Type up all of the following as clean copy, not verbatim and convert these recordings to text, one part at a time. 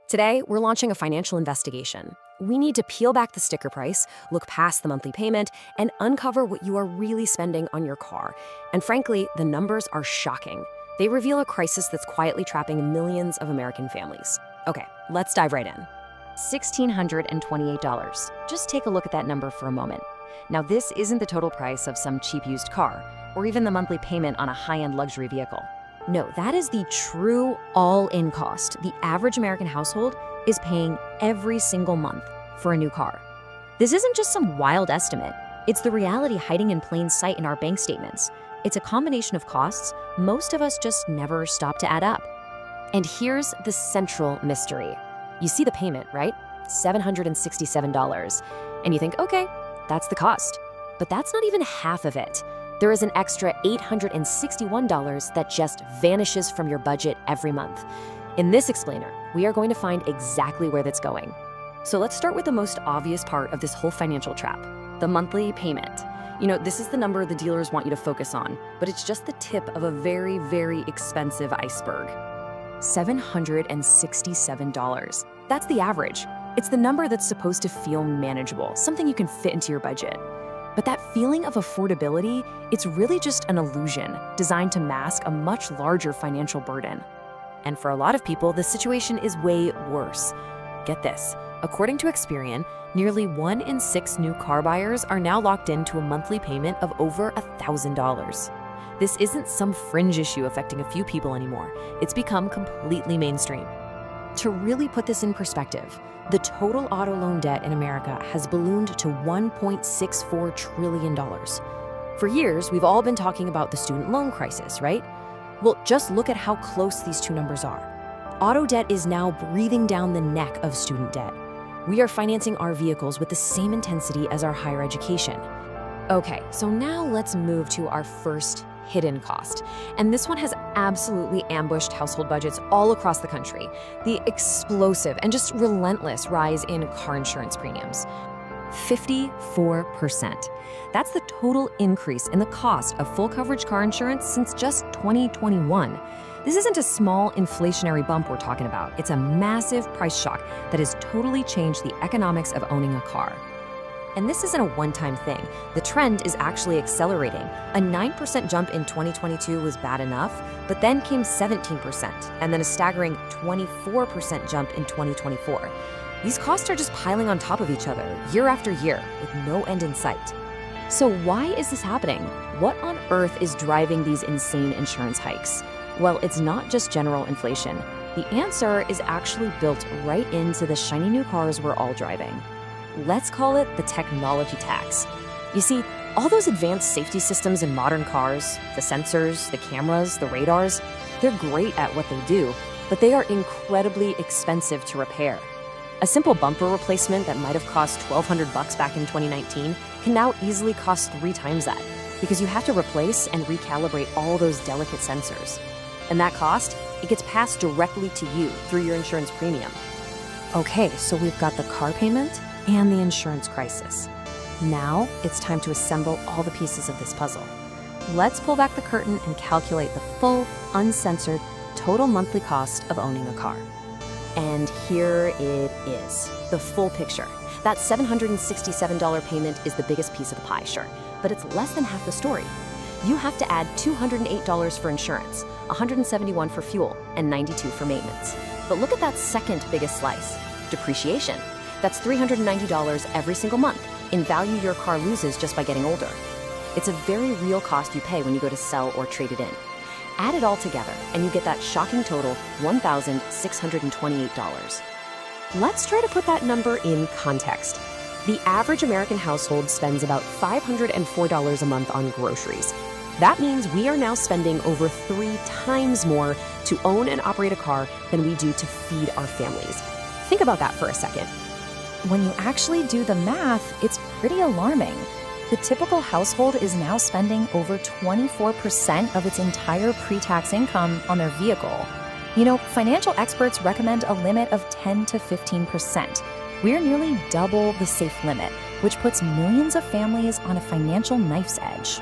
Today, we're launching a financial investigation. We need to peel back the sticker price, look past the monthly payment, and uncover what you are really spending on your car. And frankly, the numbers are shocking. They reveal a crisis that's quietly trapping millions of American families. Okay, let's dive right in. $1,628. Just take a look at that number for a moment. Now, this isn't the total price of some cheap used car, or even the monthly payment on a high-end luxury vehicle. No, that is the true all-in cost the average American household is paying every single month for a new car. This isn't just some wild estimate. It's the reality hiding in plain sight in our bank statements. It's a combination of costs most of us just never stop to add up. And here's the central mystery. You see the payment, right? $767. And you think, okay, that's the cost. But that's not even half of it. There is an extra $861 that just vanishes from your budget every month. In this explainer, we are going to find exactly where that's going. So let's start with the most obvious part of this whole financial trap, the monthly payment. This is the number the dealers want you to focus on, but it's just the tip of a very, very expensive iceberg. $767. That's the average. It's the number that's supposed to feel manageable, something you can fit into your budget. But that feeling of affordability, it's really just an illusion designed to mask a much larger financial burden. And for a lot of people, the situation is way worse. Get this. According to Experian, nearly 1 in 6 new car buyers are now locked into a monthly payment of over $1,000. This isn't some fringe issue affecting a few people anymore. It's become completely mainstream. To really put this in perspective, the total auto loan debt in America has ballooned to $1.64 trillion. For years, we've all been talking about the student loan crisis, right? Well, just look at how close these two numbers are. Auto debt is now breathing down the neck of student debt. We are financing our vehicles with the same intensity as our higher education. Okay, so now let's move to our first hidden cost. And this one has absolutely ambushed household budgets all across the country. The explosive and just relentless rise in car insurance premiums. 54%. That's the total increase in the cost of full coverage car insurance since just 2021. This isn't a small inflationary bump we're talking about. It's a massive price shock that has totally changed the economics of owning a car. And this isn't a one-time thing. The trend is actually accelerating. A 9% jump in 2022 was bad enough, but then came 17%, and then a staggering 24% jump in 2024. These costs are just piling on top of each other, year after year, with no end in sight. So why is this happening? What on earth is driving these insane insurance hikes? Well, it's not just general inflation. The answer is actually built right into the shiny new cars we're all driving. Let's call it the technology tax. You see, all those advanced safety systems in modern cars, the sensors, the cameras, the radars, they're great at what they do, but they are incredibly expensive to repair. A simple bumper replacement that might have cost $1,200 back in 2019 can now easily cost 3 times that, because you have to replace and recalibrate all those delicate sensors. And that cost, it gets passed directly to you through your insurance premium. Okay, so we've got the car payment and the insurance crisis. Now it's time to assemble all the pieces of this puzzle. Let's pull back the curtain and calculate the full, uncensored, total monthly cost of owning a car. And here it is, the full picture. That $767 payment is the biggest piece of the pie, sure, but it's less than half the story. You have to add $208 for insurance, $171 for fuel, and $92 for maintenance. But look at that second biggest slice, depreciation. That's $390 every single month in value your car loses just by getting older. It's a very real cost you pay when you go to sell or trade it in. Add it all together, and you get that shocking total, $1,628. Let's try to put that number in context. The average American household spends about $504 a month on groceries. That means we are now spending over 3 times more to own and operate a car than we do to feed our families. Think about that for a second. When you actually do the math, it's pretty alarming. The typical household is now spending over 24% of its entire pre-tax income on their vehicle. Financial experts recommend a limit of 10 to 15%. We're nearly double the safe limit, which puts millions of families on a financial knife's edge.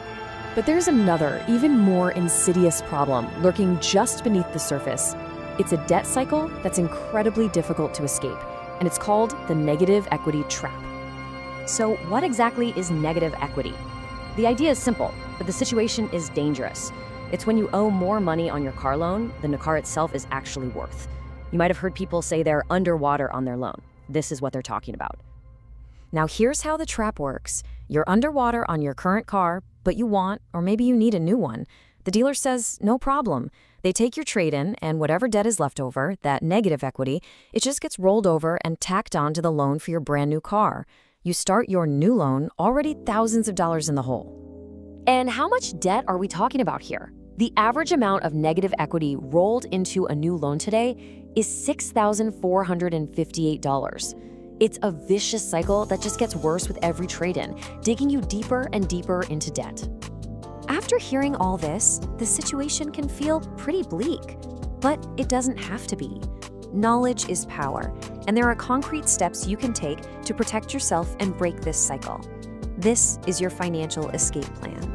But there's another, even more insidious problem lurking just beneath the surface: It's a debt cycle that's incredibly difficult to escape, and it's called the negative equity trap. So what exactly is negative equity? The idea is simple, but the situation is dangerous. It's when you owe more money on your car loan than the car itself is actually worth. You might have heard people say they're underwater on their loan. This is what they're talking about. Now here's how the trap works. You're underwater on your current car, but you want, or maybe you need a new one. The dealer says, no problem. They take your trade-in and whatever debt is left over, that negative equity, it just gets rolled over and tacked on to the loan for your brand new car. You start your new loan already thousands of dollars in the hole. And how much debt are we talking about here? The average amount of negative equity rolled into a new loan today is $6,458. It's a vicious cycle that just gets worse with every trade-in, digging you deeper and deeper into debt. After hearing all this, the situation can feel pretty bleak, but it doesn't have to be. Knowledge is power, and there are concrete steps you can take to protect yourself and break this cycle. This is your financial escape plan.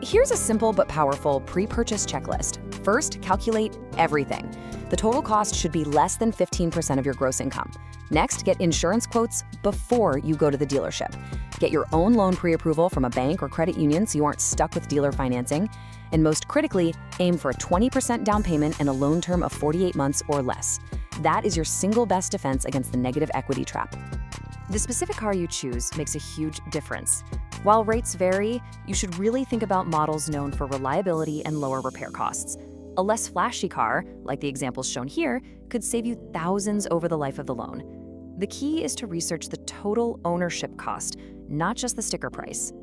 Here's a simple but powerful pre-purchase checklist. First, calculate everything. The total cost should be less than 15% of your gross income. Next, get insurance quotes before you go to the dealership. Get your own loan pre-approval from a bank or credit union so you aren't stuck with dealer financing. And most critically, aim for a 20% down payment and a loan term of 48 months or less. That is your single best defense against the negative equity trap. The specific car you choose makes a huge difference. While rates vary, you should really think about models known for reliability and lower repair costs. A less flashy car, like the examples shown here, could save you thousands over the life of the loan. The key is to research the total ownership cost, not just the sticker price.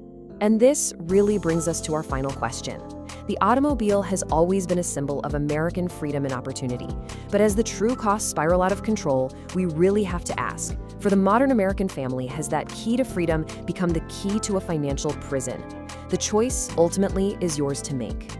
And this really brings us to our final question. The automobile has always been a symbol of American freedom and opportunity. But as the true costs spiral out of control, we really have to ask, for the modern American family, has that key to freedom become the key to a financial prison? The choice, ultimately, is yours to make.